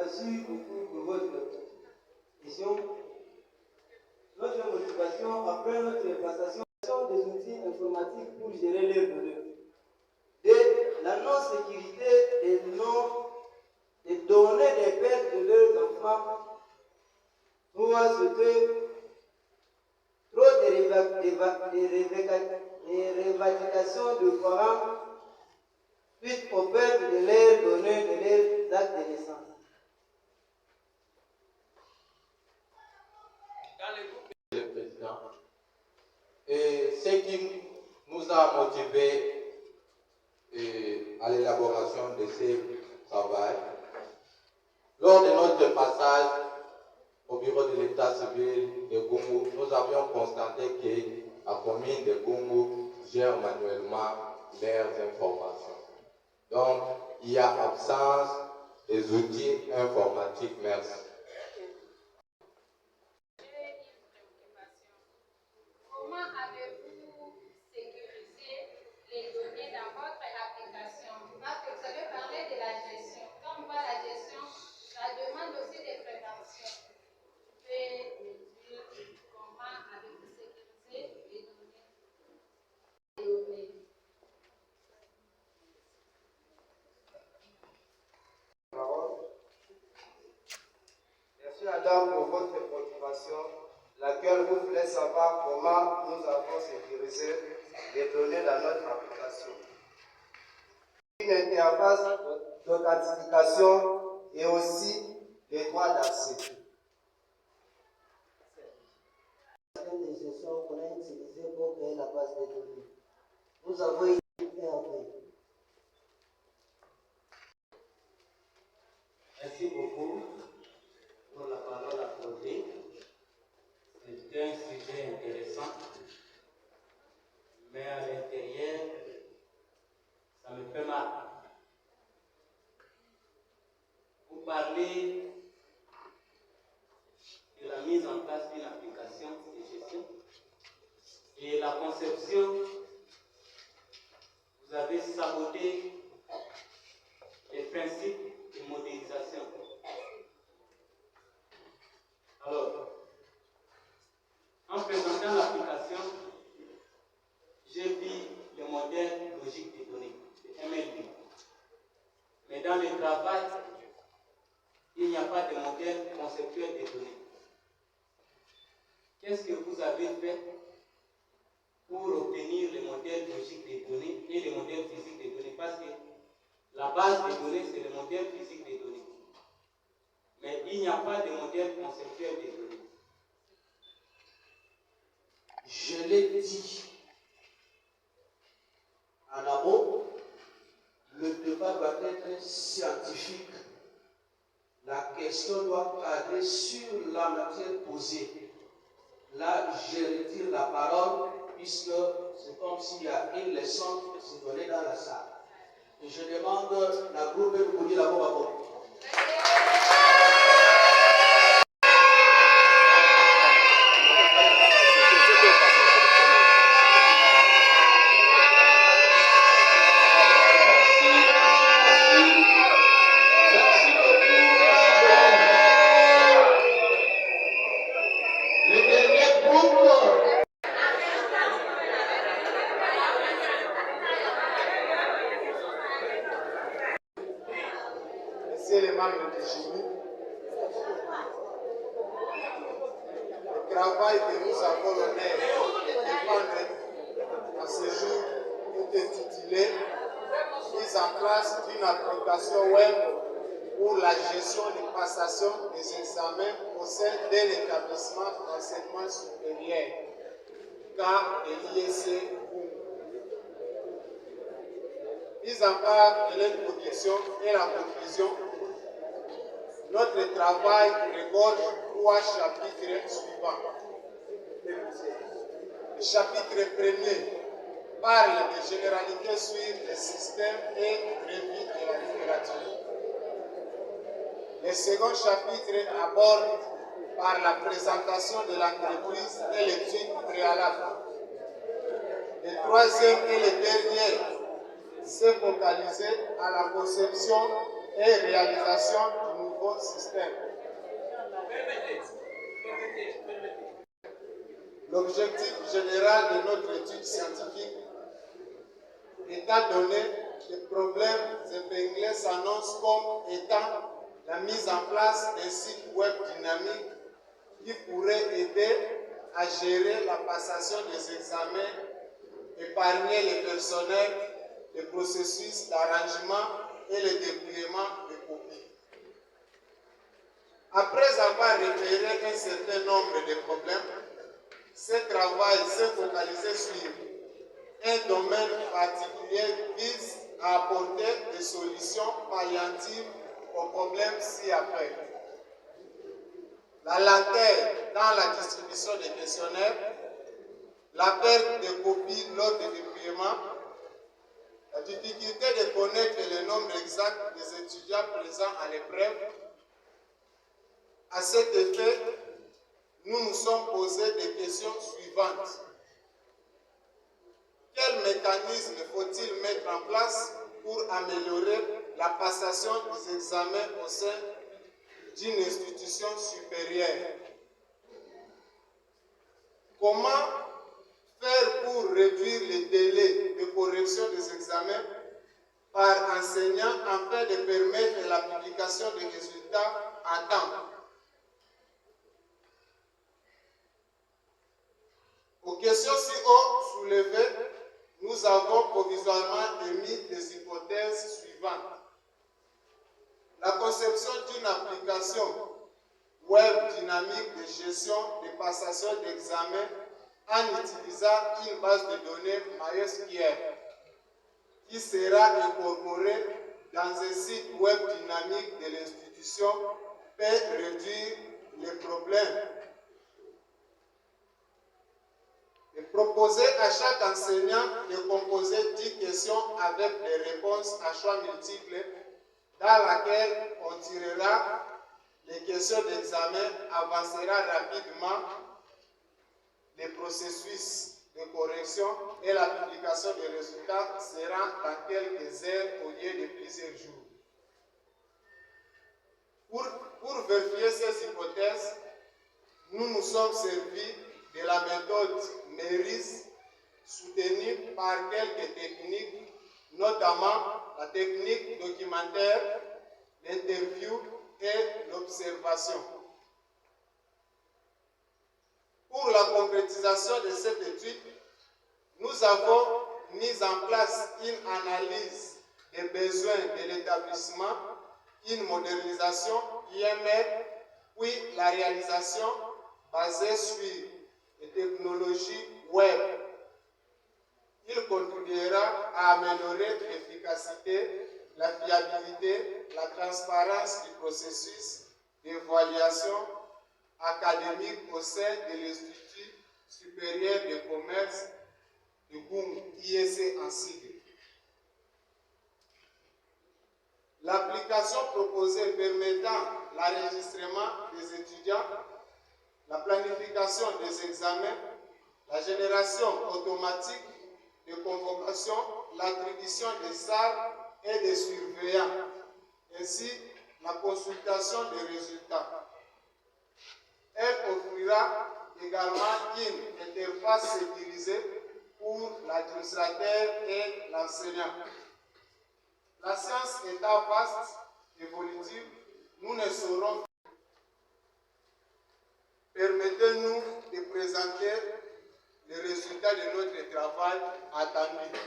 Merci beaucoup pour votre question. Notre motivation après notre passation des outils informatiques pour gérer les données. La non-sécurité des données des pères de leurs enfants, ou à ce que trop de revendications de parents suite aux pertes de leurs données de leurs actes de naissance. Le président, et ce qui nous a motivés à l'élaboration de ce travail, lors de notre passage au bureau de l'état civil de Gungu, nous avions constaté que la commune de Gungu gère manuellement leurs informations. Donc, il y a absence des outils informatiques. Merci. Comment avez-vous sécurisé les données dans votre application? Parce que vous avez parlé de la gestion. Quand on voit la gestion, ça demande aussi des préventions. Comment avez-vous sécurisé les données? Merci madame pour votre motivation, laquelle vous voulez savoir comment nous avons sécurisé les données dans notre application. Une interface d'authentification et aussi les droits d'accès. Des gestions qu'on a utilisées pour créer la base de données. Nous avons une RV. Merci beaucoup pour la parole accordée. C'est un sujet intéressant, mais à l'intérieur, ça me fait mal. Vous parlez de la mise en place d'une application de gestion et la conception, vous avez saboté les principes de modélisation. Alors, en présentant l'application, j'ai vu le modèle logique des données, le MLD. Mais dans le travail, il n'y a pas de modèle conceptuel des données. Qu'est-ce que vous avez fait pour obtenir le modèle logique des données et le modèle physique des données? Parce que la base des données, c'est le modèle physique des données. Mais il n'y a pas de modèle conceptuel des données. Je l'ai dit en amont, le débat doit être scientifique. La question doit cadrer sur la matière posée. Là, je retire la parole puisque c'est comme s'il y a une leçon qui se donnait dans la salle. Et je demande la groupe de Bouni la Boba. Le travail que nous avons l'honneur de prendre à ce jour est intitulé mise en place d'une application web pour la gestion des passations des examens au sein d'un établissement d'enseignement supérieur, car l'IEC. Mise en part de l'introduction et la conclusion, notre travail regorge 3 chapitres suivants. Le chapitre premier parle de généralités sur le système et revue de la littérature. Le second chapitre aborde par la présentation de l'entreprise et l'étude préalable. Le troisième et le dernier s'est focalisé à la conception et réalisation du nouveau système. L'objectif général de notre étude scientifique étant donné, les problèmes épinglés s'annoncent comme étant la mise en place d'un site web dynamique qui pourrait aider à gérer la passation des examens, épargner les personnels, les processus d'arrangement et le déploiement des copies. Après avoir repéré un certain nombre de problèmes, ce travail s'est focalisé sur un domaine particulier vise à apporter des solutions palliatives aux problèmes ci-après. La lenteur dans la distribution des questionnaires, la perte de copies lors du déploiement, la difficulté de connaître le nombre exact des étudiants présents à l'épreuve. À cet effet, nous nous sommes posé des questions suivantes. Quel mécanisme faut-il mettre en place pour améliorer la passation des examens au sein d'une institution supérieure? Comment faire pour réduire les délais de correction des examens par enseignants afin de permettre la publication des résultats en temps? Aux questions si haut soulevées, nous avons provisoirement émis des hypothèses suivantes. La conception d'une application web dynamique de gestion des passations d'examen en utilisant une base de données MySQL qui sera incorporée dans un site web dynamique de l'institution peut réduire les problèmes. Et proposer à chaque enseignant de composer 10 questions avec des réponses à choix multiples dans laquelle on tirera les questions d'examen, avancera rapidement les processus de correction et la publication des résultats sera dans quelques heures au lieu de plusieurs jours. Pour vérifier ces hypothèses, nous nous sommes servis de la méthode MERIS soutenue par quelques techniques, notamment la technique documentaire, l'interview et l'observation. Pour la concrétisation de cette étude, nous avons mis en place une analyse des besoins de l'établissement, une modernisation IML, puis la réalisation basée sur les technologies web. Il contribuera à améliorer l'efficacité, la fiabilité, la transparence du processus d'évaluation académique au sein de l'Institut supérieur de commerce de Goum, IEC en sigle. L'application proposée permettant l'enregistrement des étudiants, la planification des examens, la génération automatique de convocation, l'attribution des salles et des surveillants, ainsi la consultation des résultats. Elle offrira également une interface sécurisée pour l'administrateur et l'enseignant. La science étant vaste, évolutive, nous ne saurons. Permettez-nous de présenter les résultats de notre travail attendu.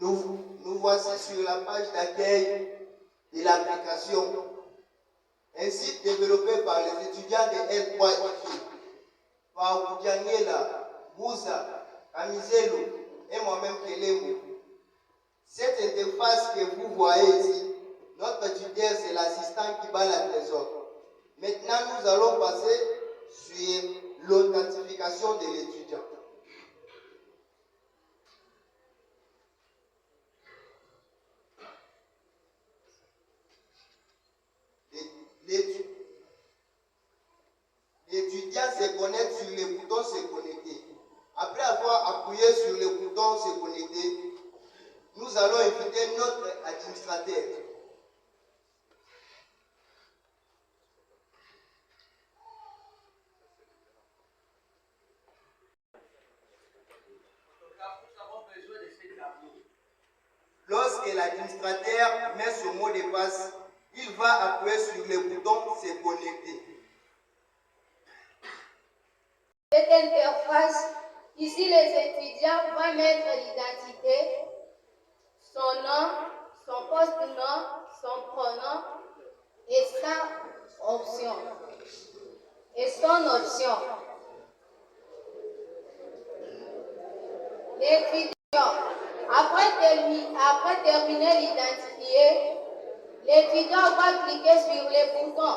Nous voici sur la page d'accueil de l'application, un site développé par les étudiants de L3IFI, par Boudianiela, Bouza, Kamizelo et moi-même Kelembo. Cette interface que vous voyez ici, notre tuteur c'est l'assistant qui bat la trésor. Maintenant nous allons passer sur l'authentification de l'étudiant. allons inviter notre administrateur. Lorsque l'administrateur met son mot de passe, il va appuyer sur le bouton « Se connecter ». Cette interface, ici les étudiants vont mettre l'identité, son nom, son poste-nom, son pronom et sa option. Et son option. L'étudiant, après terminer l'identifier, l'étudiant va cliquer sur le bouton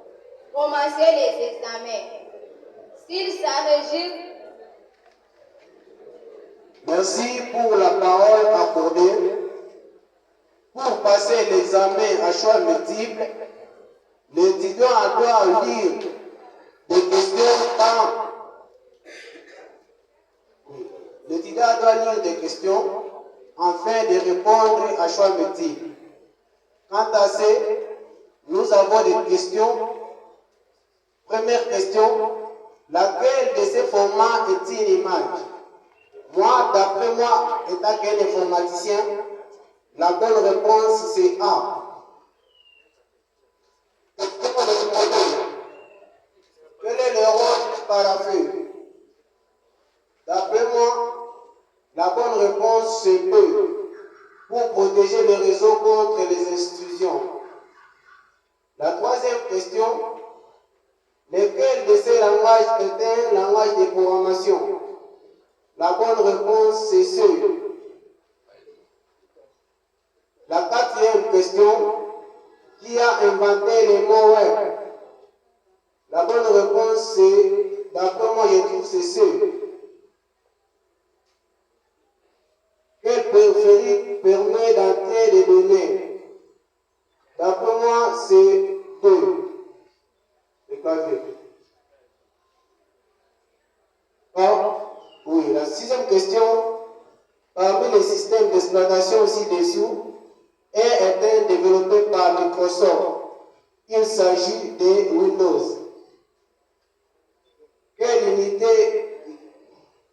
« Commencer les examens ». S'il s'enregistre. Merci pour la parole accordée. Pour passer l'examen à choix multiple, l'étudiant doit lire des questions afin de répondre à choix multiple. Quant à ces, nous avons des questions. Première question, laquelle de ces formats est une image? Moi, d'après moi, étant qu'un informaticien, la bonne réponse c'est A. Quel est le rôle du parafeu? D'après moi, la bonne réponse c'est B. Pour protéger le réseau contre les intrusions. La troisième question, lequel de ces langages est un langage de programmation? La bonne réponse c'est C. La quatrième question, qui a inventé les mots web? La bonne réponse c'est, d'après moi je trouve c'est C. Quel périphérique permet d'entrer des données? D'après moi c'est 2. Oui, la sixième question, parmi les systèmes d'exploitation ci-dessous, est développé par Microsoft. Il s'agit de Windows. Quelle unité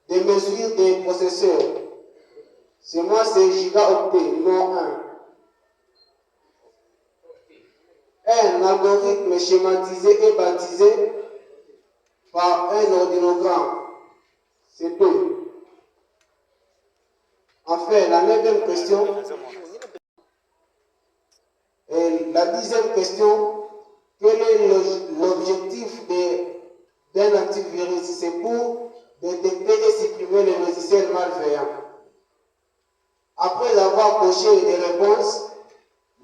de mesure des processeurs? C'est moi, c'est gigaoctet, non 1. Un algorithme schématisé et baptisé par un ordinogramme. C'est 2. Enfin, la 9e question. Et la 10e question. Quel est l'objectif d'un antivirus? C'est pour détecter et supprimer les logiciels malveillants. Après avoir coché les réponses,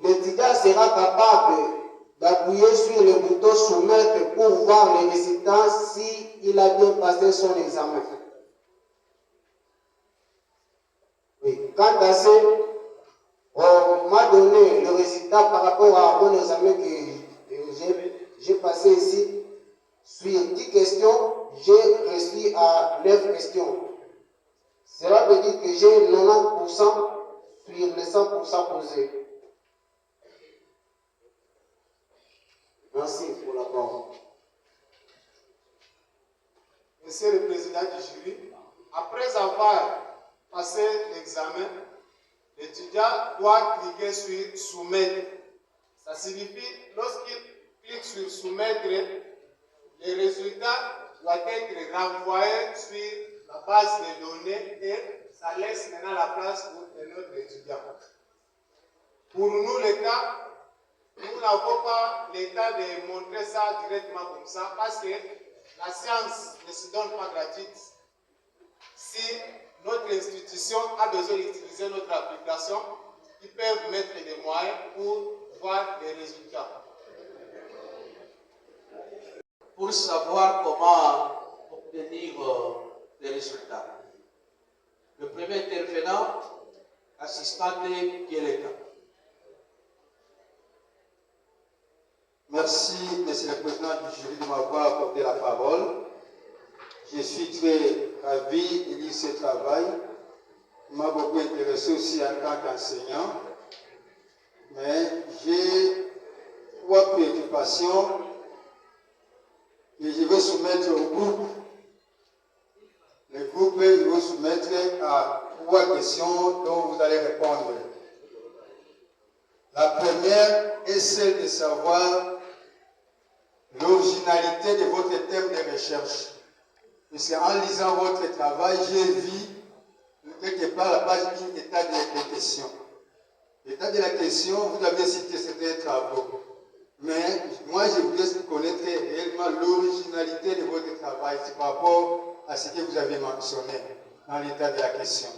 l'étudiant sera capable d'appuyer sur le bouton soumettre pour voir les résultats s'il a bien passé son examen. Oui. Quant à ce, on m'a donné le résultat par rapport à mon examen que j'ai passé ici. Sur 10 questions, j'ai réussi à 9 questions. Cela veut dire que j'ai 90% sur les 100% posés. Merci pour la parole. Monsieur le président du jury, après avoir passé l'examen, l'étudiant doit cliquer sur soumettre. Ça signifie, lorsqu'il clique sur soumettre, les résultats doivent être renvoyés sur la base de données et ça laisse maintenant la place pour notre étudiant. Pour nous, l'État, nous n'avons pas l'état de montrer ça directement comme ça parce que la science ne se donne pas gratuite. Si notre institution a besoin d'utiliser notre application, ils peuvent mettre des moyens pour voir les résultats. Pour savoir comment obtenir les résultats. Le premier intervenant, assistant de Kieleka. Merci, Monsieur le Président du jury, de m'avoir accordé la parole. Je suis très ravi de lire ce travail m'a beaucoup intéressé aussi en tant qu'enseignant, mais j'ai 3 préoccupations que je vais soumettre au groupe. Le groupe, je vais soumettre à 3 questions dont vous allez répondre. La première est celle de savoir l'originalité de votre thème de recherche. Puisque en lisant votre travail, j'ai vu quelque part la page 1, état de la question. L'état de la question, vous avez cité certains travaux. Mais moi, je voudrais connaître réellement l'originalité de votre travail par rapport à ce que vous avez mentionné dans l'état de la question.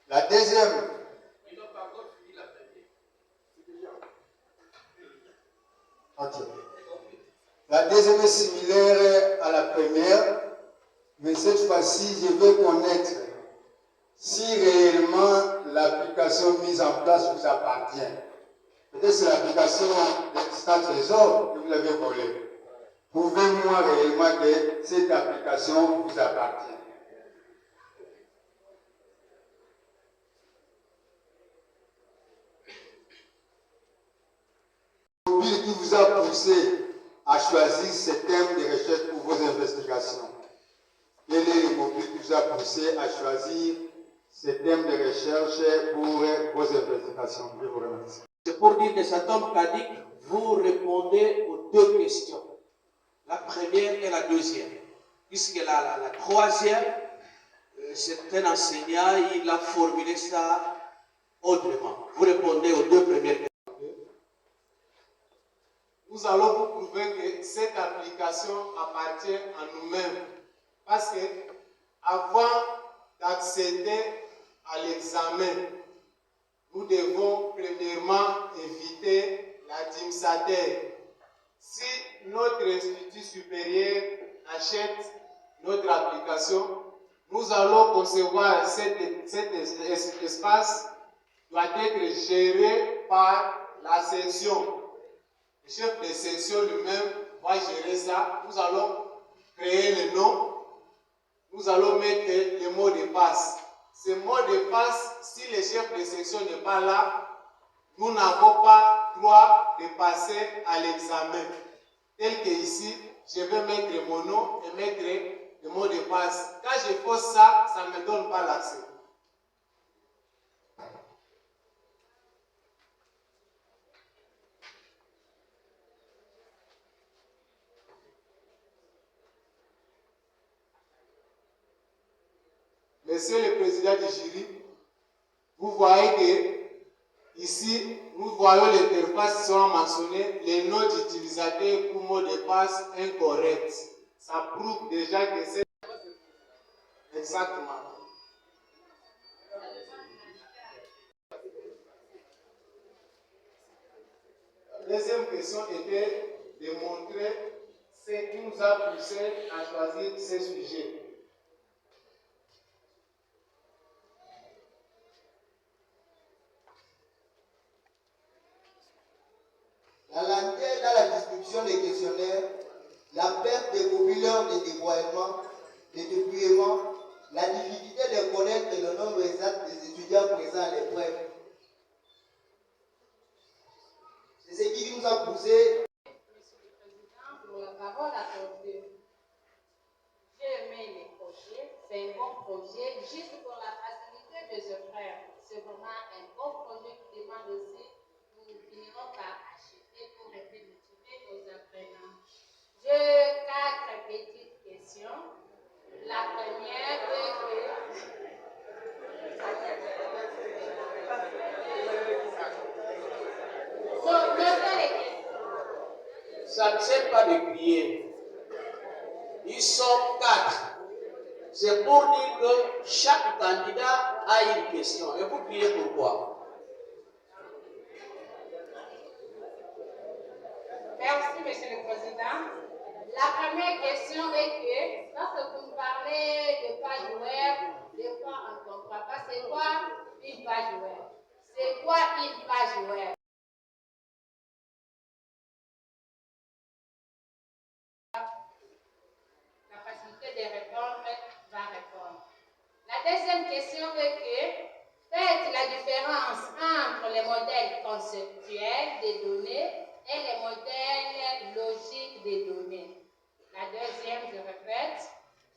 La deuxième. Ok. La deuxième est similaire à la première, mais cette fois-ci, je veux connaître si réellement l'application mise en place vous appartient. Peut-être c'est l'application d'Instant Trésor que vous avez volée. Prouvez-moi réellement que cette application vous appartient. Qui vous a poussé à choisir ce thème de recherche pour vos investigations? Quel est le mobile qui vous a poussé à choisir ce thème de recherche pour vos investigations? Je vous remercie. C'est pour dire que cet homme caduc, vous répondez aux 2 questions. La première et la deuxième. Puisque la troisième, c'est un enseignant, il a formulé ça autrement. Vous répondez aux 2 premières questions. Nous allons vous prouver que cette application appartient à nous-mêmes. Parce que avant d'accéder à l'examen, nous devons premièrement éviter la DIMSATER. Si notre institut supérieur achète notre application, nous allons concevoir cet espace doit être géré par la section. Le chef de section lui-même va gérer ça. Nous allons créer le nom. Nous allons mettre les mots de passe. Ces mots de passe, si le chef de section n'est pas là, nous n'avons pas droit de passer à l'examen. Tel que ici, je vais mettre mon nom et mettre le mot de passe. Quand je pose ça, ça ne me donne pas l'accès. Monsieur le Président du jury, vous voyez que ici, nous voyons l'interface qui sont mentionnés, les noms d'utilisateurs pour mot de passe incorrect. Ça prouve déjà que c'est exactement. La deuxième question était de montrer ce qui nous a poussé à choisir ces sujets. La lenteur dans la distribution des questionnaires, la perte des populaires de dépouillement, la difficulté de connaître le nombre exact des étudiants présents à l'épreuve. C'est ce qui nous a poussé. Monsieur le Président, pour la parole accordée. J'ai aimé les projets, c'est un bon projet, juste pour la facilité de ce frère. C'est vraiment un bon projet qui demande aussi, nous finirons par acheter pour être motivés aux apprenants. J'ai 4 petites questions. La première est que... Ça ne sert pas de crier. Ils sont 4. C'est pour dire que chaque candidat a une question. Et vous criez pourquoi? Merci, Monsieur le Président. La première question est que, lorsque vous parlez de page web, des fois on ne comprend pas. C'est quoi une page web? C'est quoi une page web? La facilité de répondre va répondre. La deuxième question est que, Faites la différence entre les modèles conceptuels des données et les modèles logiques des données. La deuxième, je répète.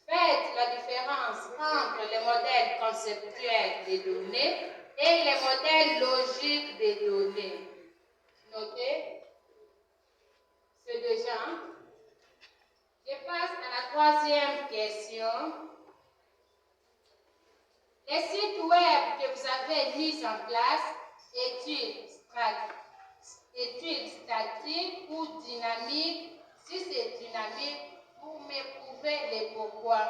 Faites la différence entre les modèles conceptuels des données et les modèles logiques des données. Notez. C'est déjà. Je passe à la troisième question. Les sites web que vous avez mis en place, études statiques ou dynamiques. Si c'est dynamique, vous me prouvez les pourquoi.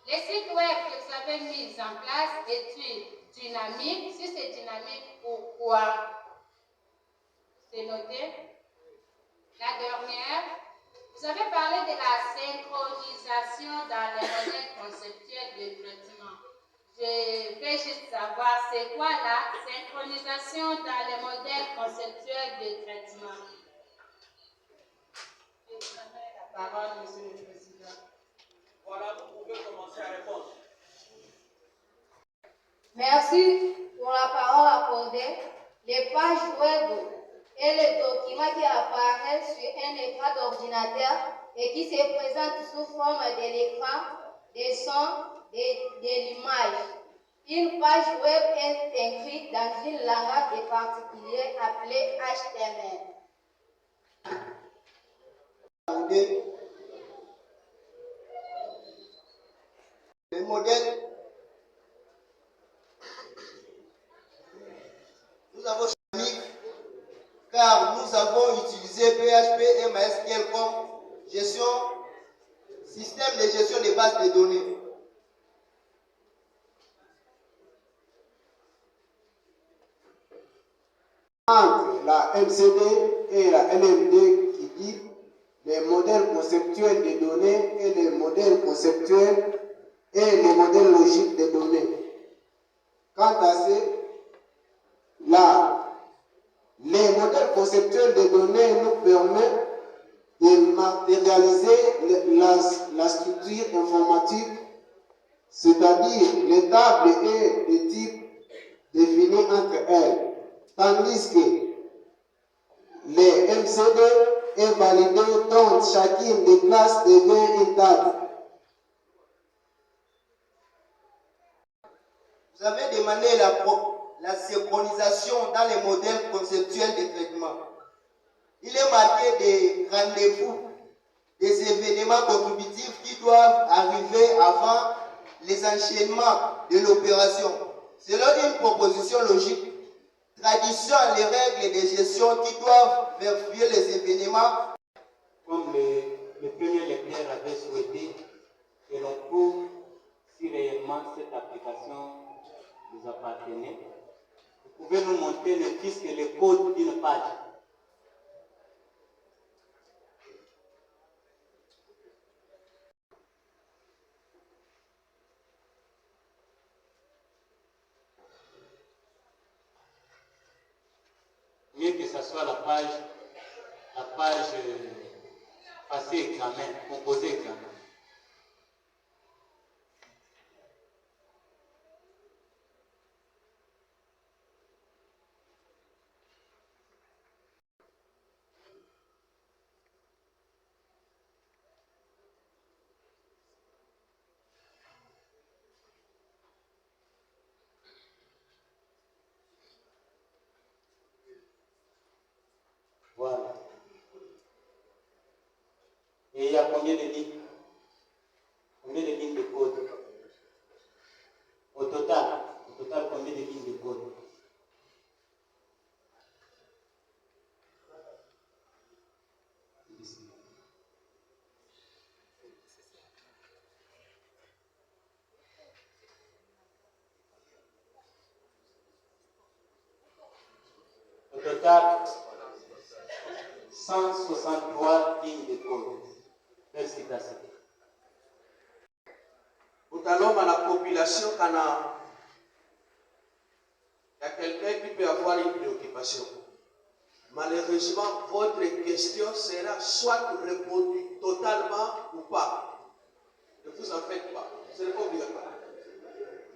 Les sites web que vous avez mis en place, études dynamiques. Si c'est dynamique, pourquoi? C'est noté. La dernière, vous avez parlé de la synchronisation dans les modèles conceptuels de traitement. Je vais juste savoir, c'est quoi la synchronisation dans les modèles conceptuels de traitement? Je vous donne la parole, Monsieur le Président. Voilà, vous pouvez commencer à répondre. Merci pour la parole accordée. Les pages web et les documents qui apparaissent sur un écran d'ordinateur et qui se présentent sous forme de l'écran, des sons et de l'image. Une page web est écrite dans une langage particulier appelée HTML. Les modèles, nous avons choisi car nous avons utilisé PHP et MySQL comme système de gestion des bases de données. Entre la MCD et la LMD qui dit les modèles conceptuels des données et les modèles conceptuels et les modèles logiques des données. Quant à les modèles conceptuels des données nous permettent de matérialiser la structure informatique, c'est-à-dire les tables et les types définis entre elles, tandis que les MCD est validé dont chacune des classes devient une table. Vous avez demandé la synchronisation dans les modèles conceptuels de traitement. Il est marqué des rendez-vous, des événements contributifs qui doivent arriver avant les enchaînements de l'opération. Selon une proposition logique, tradition les règles de gestion qui doivent vérifier les événements. Comme le premier lecteur avait souhaité que l'on prouve si réellement cette application vous appartenait, vous pouvez nous montrer le disque et le code d'une page. Mieux que ce soit la page passée examen, composée examen. Voilà. Et il y a combien de lignes? Combien de lignes de code? Au total, combien de lignes de code? Au total, 163 lignes de code. Félicitations. Utalomba la population kana il y a quelqu'un qui peut avoir une préoccupation. Malheureusement, votre question sera soit répondue totalement ou pas. Ne vous en faites pas. Ce n'est pas obligatoire.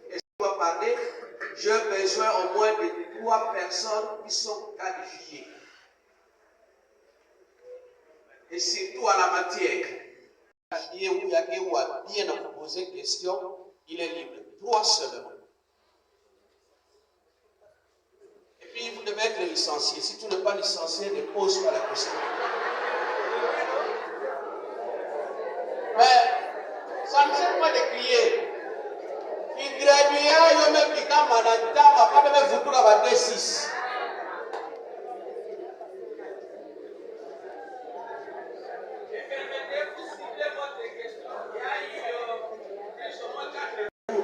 Et si on va parler, j'ai besoin au moins de 3 personnes qui sont qualifiées. Et surtout à la matière. Où il y a bien à vous poser question, il est libre. 3 seulement. Et puis vous devez être licencié. Si tu n'es pas licencié, ne pose pas la question. Mais ça ne sert pas de crier. Il gravia, il y a même qui quand madame, pas même vous pour avoir D6.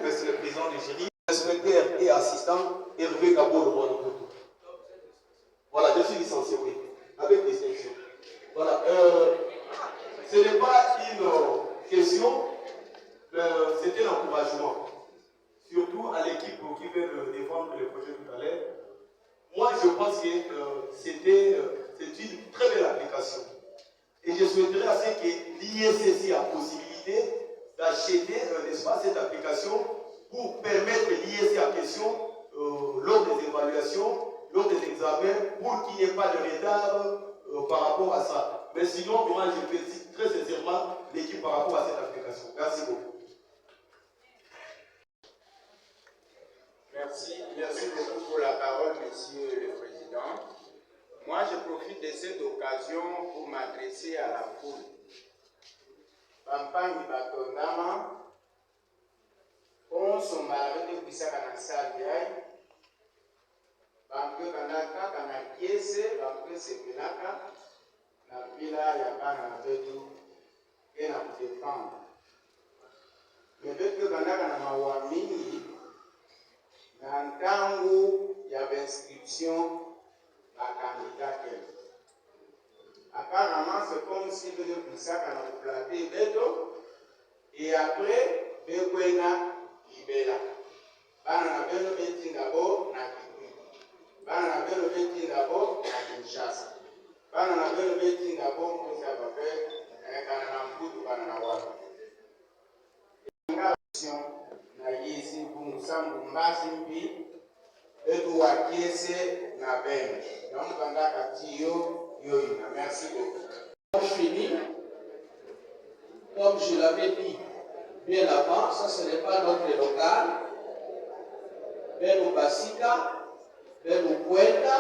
Monsieur le président du jury, inspecteur et assistant, Hervé Gabo, le roi de Poto. Voilà, je suis licencié, oui, avec distinction. Voilà, ce n'est pas une question, c'est un encouragement, surtout à l'équipe qui veut défendre le projet tout à l'heure. Moi, je pense que c'est une très belle application. Et je souhaiterais à ce que l'ISCC a possibilité d'acheter cette application pour permettre l'ISC en question lors des évaluations, lors des examens, pour qu'il n'y ait pas de retard par rapport à ça. Mais sinon, moi, je félicite très sincèrement l'équipe par rapport à cette application. Merci beaucoup. Merci beaucoup pour la parole, Monsieur le Président. Moi, je profite de cette occasion pour m'adresser à la foule. Bampangi Batondama, on s'en malade de Bissaka na Sabiai, Bampe Kanaka, Kanakiese, Bampe Sepinaka, na Pila Yabana na Betu, et na défendre. Mais Betu Kanaka na Mawamini, na ntango ya inscription à candidat. Apparemment, c'est comme si vous devez ça quand vous platez Beto, et après, Bekwena Ibela. Bana Beno Beti d'abord, na Kibu. Bana Beno Beti d'abord, na Kinshasa. Bana Beno Beti d'abord, pour ça va faire, Kanana Mbutu, Kanana Waka. Na Yesi, Bumusambu, Mbasimbi, Beto Wakiese, na Ben. Donc, Kandaka Tiyo, merci beaucoup. On finit, comme je l'avais dit bien avant, ça ce n'est pas notre local. Beno Basika, Beno Kwenda,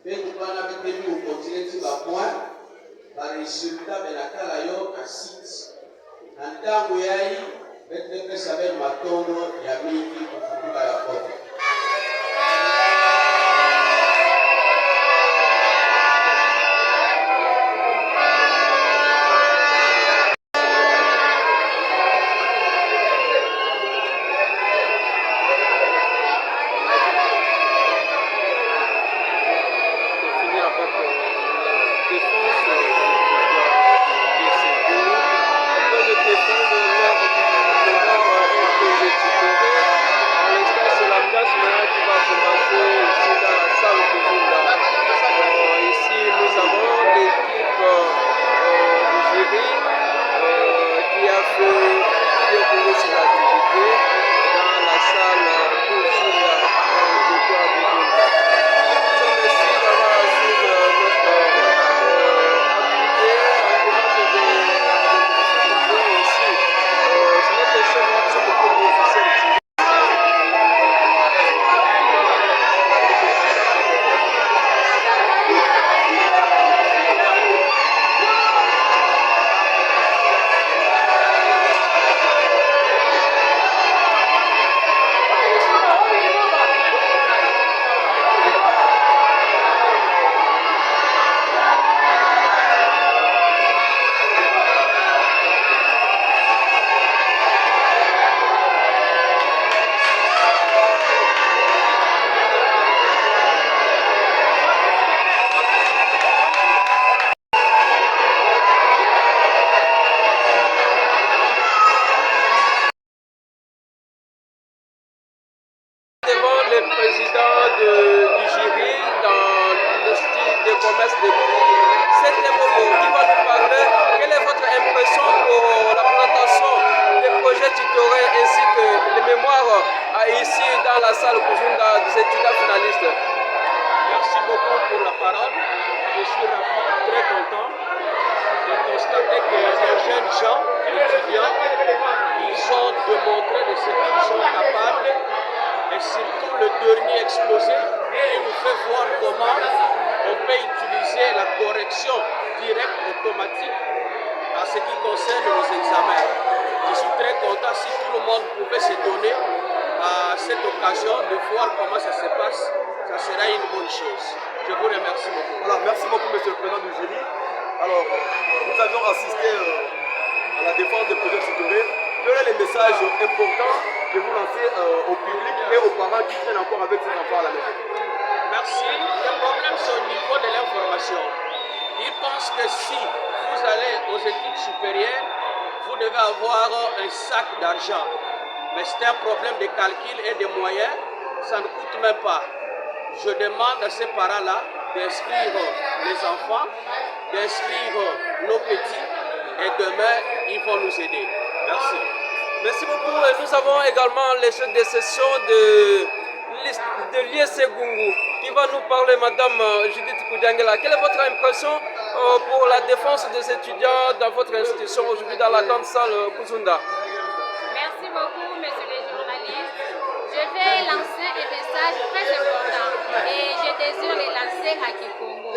Beno Pana Betemi au continent de la Pointe, dans les résultats de la Kalayo à 6. En tant que Yaï, Beno Sabel Matono, Yamini, pour la porte. tutoré ainsi que les mémoires ici dans la salle Kuzunda des étudiants finalistes. Merci beaucoup pour la parole. Je suis ravi, très content de constater que les jeunes gens, étudiants, ils ont démontré de ce qu'ils sont capables. Et surtout le dernier exposé, il nous fait voir comment on peut utiliser la correction directe automatique en ce qui concerne nos examens. Je suis très content si tout le monde pouvait se donner à cette occasion de voir comment ça se passe. Ça sera une bonne chose. Je vous remercie beaucoup. Voilà, merci beaucoup, monsieur le président du jury. Alors, nous avions assisté à la défense des projets tutorés. Quel est le message important que vous lancez au public et aux parents qui traînent encore avec ces enfants à la maison? Merci. Le problème, c'est au niveau de l'information. Ils pensent que si vous allez aux études supérieures, vous devez avoir un sac d'argent. Mais c'est un problème de calcul et de moyens. Ça ne coûte même pas. Je demande à ces parents-là d'inscrire les enfants, d'inscrire nos petits, et demain, ils vont nous aider. Merci. Merci beaucoup. Et nous avons également les chefs de session de l'IEC Gungu qui va nous parler, Madame Judith Koudiangela. Quelle est votre impression pour la défense des étudiants dans votre institution aujourd'hui dans la grande salle Kuzunda? Merci beaucoup, messieurs les journalistes. Je vais lancer un message très important et je désire le lancer à Kikongo.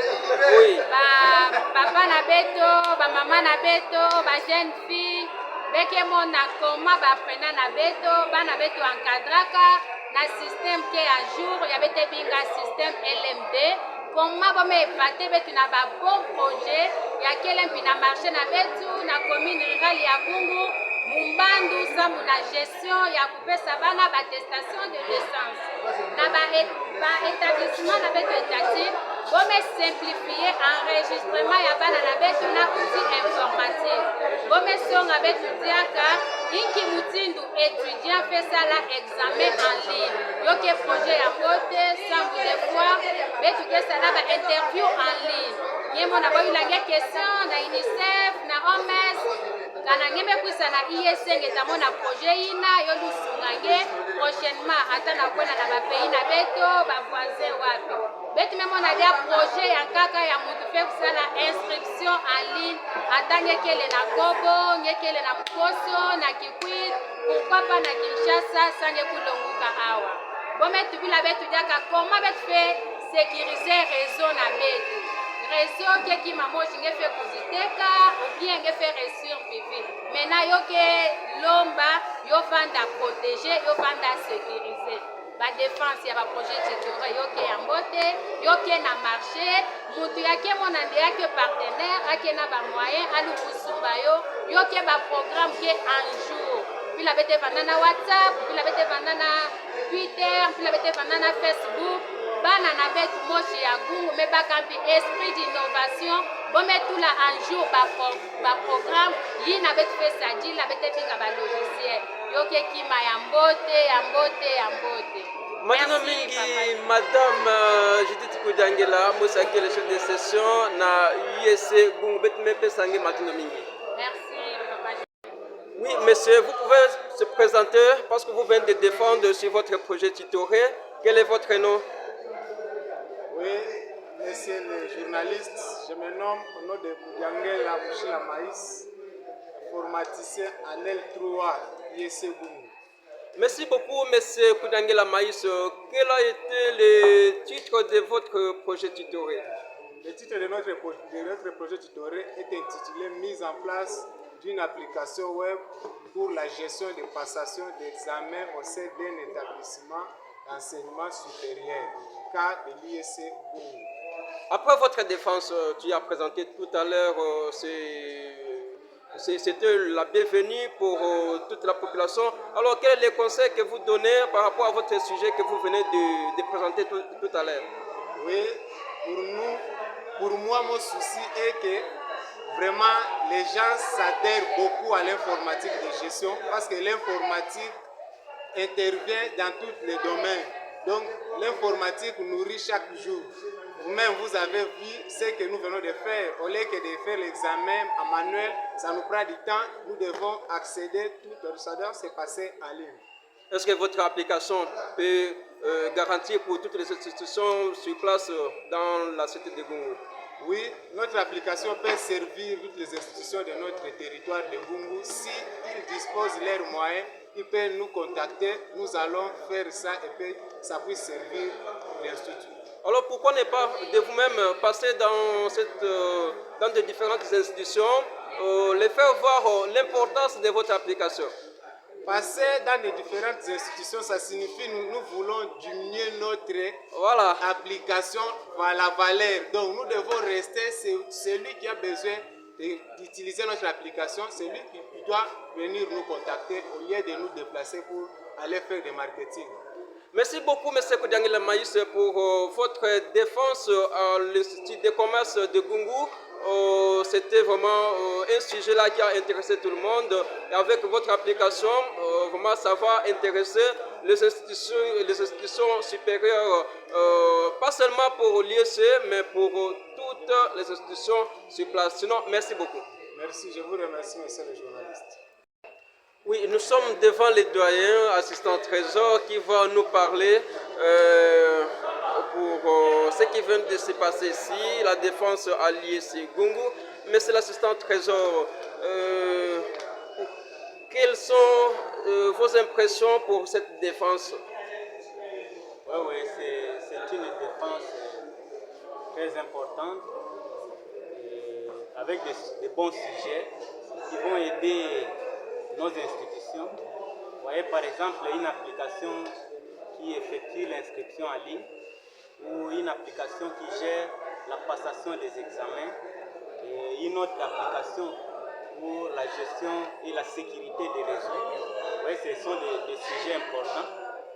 Oui. Papa na beto, maman na beto, jeune fille, beke mona koma prena na beto, bana beto encadraka na système qui est à jour, il y avait des binga système LMD. Comment bon me épate betu na ba bon projet, ya kelempi na marché na betu na commune rurale ya Gungu. Mumbandu samu na gestion ya kupesa bana attestation de naissance na établissement na beto étatique bome simplifier enregistrement ya bana na beto na outil informatique bome songa beto diaka inki mutindu étudiant fait ça la examen en ligne yoke projet ya mbote sambu de fois beto kesa na ba interview en ligne nyemo na boyulange question na UNICEF na OMS kana ngeme kwisa na IEC ngetamona projet ina yo lusungange prochainement ata na kwenda na ba pays na beto ba voisin wapi betu memo na dia projet ya kaka ya mutu fe kusala inscription en ligne ata ngekele na Kobo ngekele na Mkoso na Kikwit pourquoi pas na Kinshasa sange kulonguka awa bometu bila betu diaka comment betu fe sécuriser réseau na betu réseau qui maman j'ai fait kuziteka ou bien j'ai fait réussir vivre maintenant yo que lomba yo vanda protéger yo vanda sécuriser ba défense ya ba projet tutoré yo que ambote yo que na marché mutu yake monande yake partenaire ake na ba moyen alu kusumba yo que ba programme qui en jour puis la bete vanda na WhatsApp puis la bete vanda na Twitter puis la bete vanda na Facebook bana na betu moshi ya Gungu me bakampi esprit d'innovation bome tula un jour ba programme yi na betu pesa di la bete binga ba logiciel yoke kima ya mbote Maneno mingi Madame Judith Koudiangela musaki le chef de session na IEC Gungu betu me pesa nge matino mingi. Merci papa. Oui, monsieur, vous pouvez se présenter parce que vous venez de défendre sur votre projet tutoré. Quel est votre nom? Oui, messieurs les journalistes, je me nomme au nom de Koudiangela Mouchila Maïs, informaticien à L3 IEC Gungu. Merci beaucoup, monsieur Koudiangela Maïs. Quel a été le titre de votre projet tutoré? Le titre de notre projet tutoré est intitulé « Mise en place d'une application web pour la gestion des passations d'examens au sein d'un établissement d'enseignement supérieur, cas de l'IEC Gungu. » Après votre défense, tu as présenté tout à l'heure, c'était la bienvenue pour toute la population. Alors, quel est le conseil que vous donnez par rapport à votre sujet que vous venez de présenter tout à l'heure? Oui, pour moi, mon souci est que vraiment les gens s'adhèrent beaucoup à l'informatique de gestion parce que l'informatique intervient dans tous les domaines. Donc, l'informatique nourrit chaque jour. Vous-même, vous avez vu ce que nous venons de faire. Au lieu que de faire l'examen en manuel, ça nous prend du temps. Nous devons accéder, ça doit se passer en ligne. Est-ce que votre application peut garantir pour toutes les institutions sur place dans la cité de Gungu? Oui, notre application peut servir toutes les institutions de notre territoire de Gungu. Si ils disposent de leurs moyens, ils peuvent nous contacter. Nous allons faire ça et puis ça puisse servir l'institut. Alors pourquoi ne pas de vous-même passer dans de différentes institutions, les faire voir l'importance de votre application? Passer dans les différentes institutions, ça signifie nous voulons diminuer notre application à la valeur. Donc nous devons rester, celui qui a besoin d'utiliser notre application, c'est lui qui doit venir nous contacter au lieu de nous déplacer pour aller faire du marketing. Merci beaucoup, M. Koudiangila Maïs, pour votre défense à l'Institut de commerce de Gungu. C'était vraiment un sujet là qui a intéressé tout le monde. Et avec votre application, vraiment ça va intéresser les institutions supérieures, pas seulement pour l'IEC, mais pour toutes les institutions sur place. Sinon, merci beaucoup. Merci, je vous remercie, monsieur le journaliste. Oui, nous sommes devant les doyens, assistant Trésor, qui va nous parler pour ce qui vient de se passer ici, la défense à l'IEC Gungu. Mais c'est l'assistant Trésor. Quelles sont vos impressions pour cette défense? Oui, c'est une défense très importante, avec des bons sujets qui vont aider nos institutions. Vous voyez par exemple une application qui effectue l'inscription en ligne ou une application qui gère la passation des examens et une autre application pour la gestion et la sécurité des réseaux. Vous voyez, ce sont des sujets importants,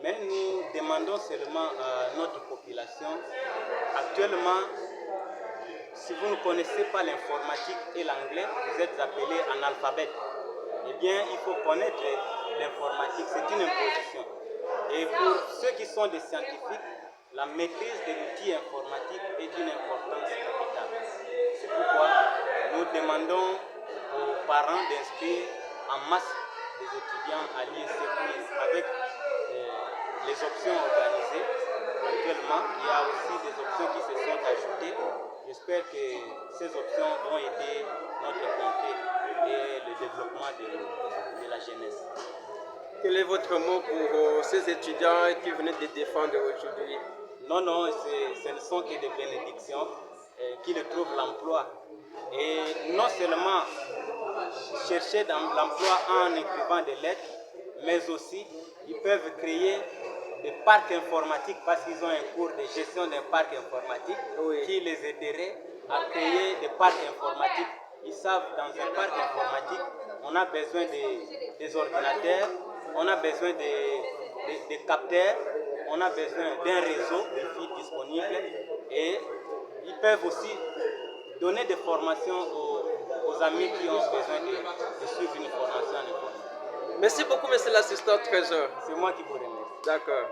mais nous demandons seulement à notre population, actuellement, si vous ne connaissez pas l'informatique et l'anglais, vous êtes appelé analphabète. Eh bien, il faut connaître l'informatique, c'est une imposition. Et pour ceux qui sont des scientifiques, la maîtrise de l'outil informatique est d'une importance capitale. C'est pourquoi nous demandons aux parents d'inscrire en masse des étudiants à l'IEC avec les options organisées. Actuellement, il y a aussi des options qui se sont ajoutées. J'espère que ces options vont aider notre contrée et le développement de la jeunesse. Quel est votre mot pour ces étudiants qui venaient de défendre aujourd'hui? Non, ce ne sont que des bénédictions qui ne trouvent l'emploi. Et non seulement chercher l'emploi en écrivant des lettres, mais aussi ils peuvent créer des parcs informatiques parce qu'ils ont un cours de gestion d'un parc informatique qui les aiderait à créer des parcs informatiques. Ils savent, dans un parc informatique, on a besoin des ordinateurs, on a besoin des capteurs, on a besoin d'un réseau Wi-Fi disponible et ils peuvent aussi donner des formations aux amis qui ont besoin de suivre une formation en informatique. Merci beaucoup, monsieur l'assistant Trésor. C'est moi qui vous remercie. D'accord.